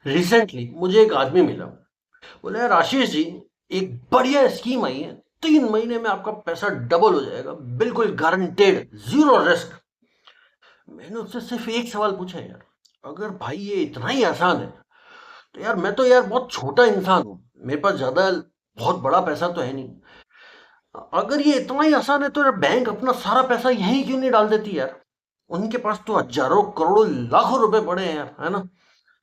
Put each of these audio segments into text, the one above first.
Recently मुझे एक आदमी मिला। बोले यार आशीष जी, एक बढ़िया स्कीम आई है, 3 महीने में आपका पैसा डबल हो जाएगा, बिल्कुल गारंटेड, जीरो रिस्क। मैंने उससे सिर्फ एक सवाल पूछा, यार अगर भाई ये इतना ही आसान है तो यार मैं तो यार बहुत छोटा इंसान हूँ, मेरे पास ज्यादा बहुत बड़ा पैसा तो है नहीं। अगर ये इतना ही आसान है तो यार बैंक अपना सारा पैसा यहीं क्यों नहीं डाल देती यार। उनके पास तो हजारों करोड़ों लाखों रुपए पड़े हैं यार, है ना।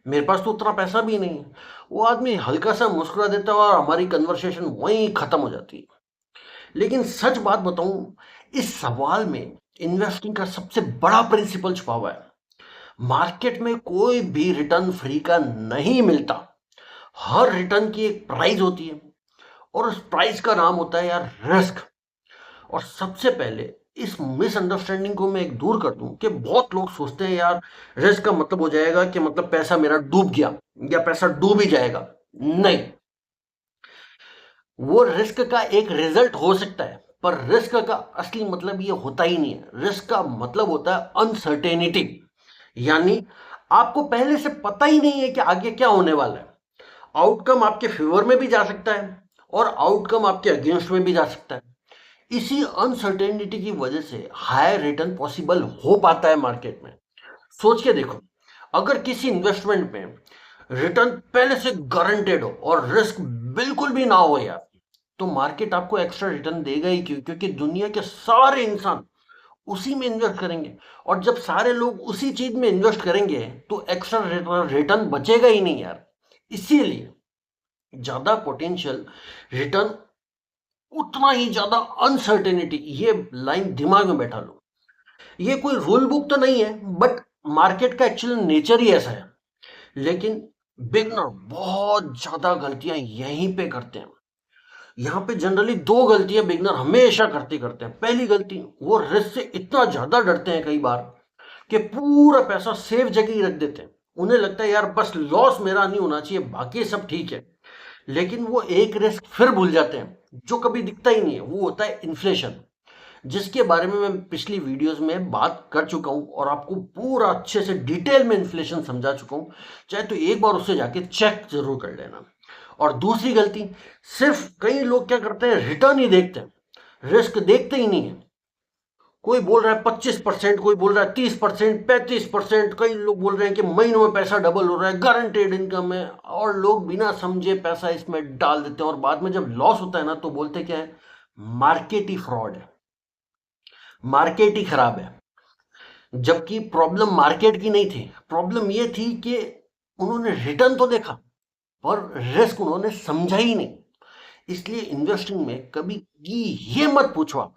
मेरे पास तो उतना पैसा भी नहीं है। वो आदमी हल्का सा मुस्कुरा देता है और हमारी कन्वर्सेशन वहीं खत्म हो जाती है। लेकिन सच बात बताऊं, इस सवाल में इन्वेस्टिंग का सबसे बड़ा प्रिंसिपल छुपा हुआ है। मार्केट में कोई भी रिटर्न फ्री का नहीं मिलता। हर रिटर्न की एक प्राइस होती है और उस प्राइस का नाम होता है यार रिस्क। और सबसे पहले इस मिसअंडरस्टैंडिंग को मैं एक दूर कर दूं कि बहुत लोग सोचते हैं यार रिस्क का मतलब हो जाएगा कि मतलब पैसा मेरा डूब गया या पैसा डूब ही जाएगा। नहीं, वो रिस्क का एक रिजल्ट हो सकता है, पर रिस्क का असली मतलब ये होता ही नहीं है। रिस्क का मतलब होता है अनसर्टेनिटी, यानी आपको पहले से पता ही नहीं है कि आगे क्या होने वाला है। आउटकम आपके फेवर में भी जा सकता है और आउटकम आपके अगेंस्ट में भी जा सकता है। इसी अनसर्टेनिटी की वजह से हायर रिटर्न पॉसिबल हो पाता है मार्केट में। सोच के देखो, अगर किसी इन्वेस्टमेंट में रिटर्न पहले से गारंटेड हो और रिस्क बिल्कुल भी ना हो यार, तो मार्केट आपको एक्स्ट्रा रिटर्न देगा ही क्यों? क्योंकि दुनिया के सारे इंसान उसी में इन्वेस्ट करेंगे। और जब सारे लोग उसी चीज में इन्वेस्ट करेंगे तो एक्स्ट्रा रिटर्न बचेगा ही नहीं यार। इसीलिए ज्यादा पोटेंशियल रिटर्न, उतना ही ज्यादा अनसर्टेनिटी। ये लाइन दिमाग में बैठा लो। ये कोई रूल बुक तो नहीं है, बट मार्केट का एक्चुअल नेचर ही ऐसा है। लेकिन बिगनर बहुत ज्यादा गलतियां यहीं पे करते हैं। यहाँ पे जनरली दो गलतियां बिगनर हमेशा करते करते हैं। पहली गलती, वो रिस्क से इतना ज्यादा डरते हैं कई बार कि पूरा पैसा सेफ जगह ही रख देते हैं। उन्हें लगता है यार बस लॉस मेरा नहीं होना चाहिए, बाकी सब ठीक है। लेकिन वो एक रिस्क फिर भूल जाते हैं जो कभी दिखता ही नहीं है, वो होता है इन्फ्लेशन, जिसके बारे में मैं पिछली वीडियोस में बात कर चुका हूं और आपको पूरा अच्छे से डिटेल में इन्फ्लेशन समझा चुका हूं। चाहे तो एक बार उससे जाके चेक जरूर कर लेना। और दूसरी गलती, सिर्फ कई लोग क्या करते हैं, रिटर्न ही देखते हैं, रिस्क देखते ही नहीं है। कोई बोल रहा है 25%, कोई बोल रहा है 30%, 35%, कई लोग बोल रहे हैं कि महीनों में पैसा डबल हो रहा है, गारंटेड इनकम है। और लोग बिना समझे पैसा इसमें डाल देते हैं और बाद में जब लॉस होता है ना तो बोलते क्या है, मार्केट ही फ्रॉड है, मार्केट ही खराब है। जबकि प्रॉब्लम मार्केट की नहीं थी, प्रॉब्लम ये थी कि उन्होंने रिटर्न तो देखा पर रिस्क उन्होंने समझा ही नहीं। इसलिए इन्वेस्टिंग में कभी ये मत पूछो आप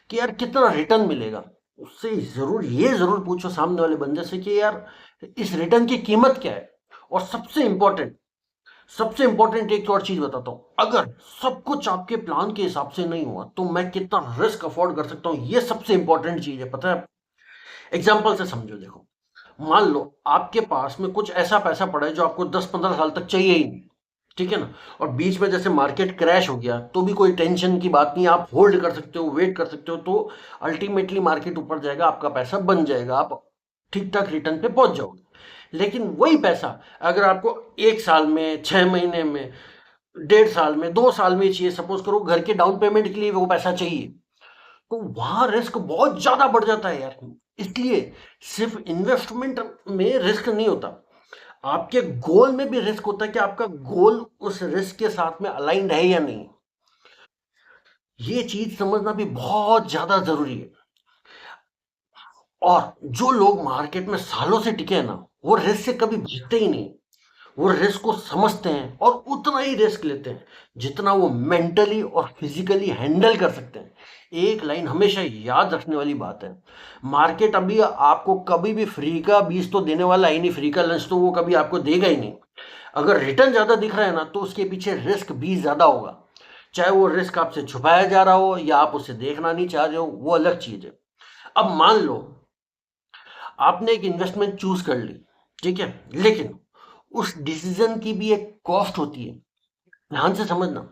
कि यार कितना रिटर्न मिलेगा। उससे जरूर पूछो सामने वाले बंदे से कि यार इस रिटर्न की कीमत क्या है। और सबसे इंपॉर्टेंट एक और चीज बताता हूं, अगर सब कुछ आपके प्लान के हिसाब से नहीं हुआ तो मैं कितना रिस्क अफोर्ड कर सकता हूं, ये सबसे इंपॉर्टेंट चीज है, पता है। एग्जाम्पल से समझो, देखो, मान लो आपके पास में कुछ ऐसा पैसा पड़ा है जो आपको 10-15 साल तक चाहिए ही नहीं, ठीक है ना। और बीच में जैसे मार्केट क्रैश हो गया तो भी कोई टेंशन की बात नहीं, आप होल्ड कर सकते हो, वेट कर सकते हो, तो अल्टीमेटली मार्केट ऊपर जाएगा, आपका पैसा बन जाएगा, आप ठीक ठाक रिटर्न पे पहुंच जाओगे। लेकिन वही पैसा अगर आपको 1 साल में, 6 महीने में, 1.5 साल में, 2 साल में चाहिए, सपोज करो घर के डाउन पेमेंट के लिए वो पैसा चाहिए, तो वहां रिस्क बहुत ज्यादा बढ़ जाता है यार। इसलिए सिर्फ इन्वेस्टमेंट में रिस्क नहीं होता, आपके गोल में भी रिस्क होता है कि आपका गोल उस रिस्क के साथ में अलाइंड है या नहीं। ये चीज समझना भी बहुत ज्यादा जरूरी है। और जो लोग मार्केट में सालों से टिके हैं ना, वो रिस्क से कभी भागते ही नहीं। वो रिस्क को समझते हैं और उतना ही रिस्क लेते हैं जितना वो मेंटली और फिजिकली हैंडल कर सकते हैं। एक लाइन हमेशा याद रखने वाली बात है, मार्केट अभी आपको कभी भी फ्री का बीज तो देने वाला ही नहीं, फ्री का लंच तो वो कभी आपको देगा ही नहीं। अगर रिटर्न ज्यादा दिख रहा है ना तो उसके पीछे रिस्क भी ज्यादा होगा। चाहे वो रिस्क आपसे छुपाया जा रहा हो या आप उसे देखना नहीं चाह रहे हो, वो अलग चीज है। अब मान लो आपने एक इन्वेस्टमेंट चूज कर ली, ठीक है, लेकिन उस डिसीजन की भी एक कॉस्ट होती है। ध्यान से समझना,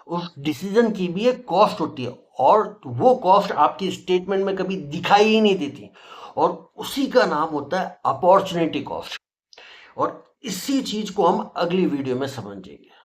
उस डिसीजन की भी एक कॉस्ट होती है और वो कॉस्ट आपकी स्टेटमेंट में कभी दिखाई ही नहीं देती। और उसी का नाम होता है अपॉर्चुनिटी कॉस्ट। और इसी चीज को हम अगली वीडियो में समझेंगे।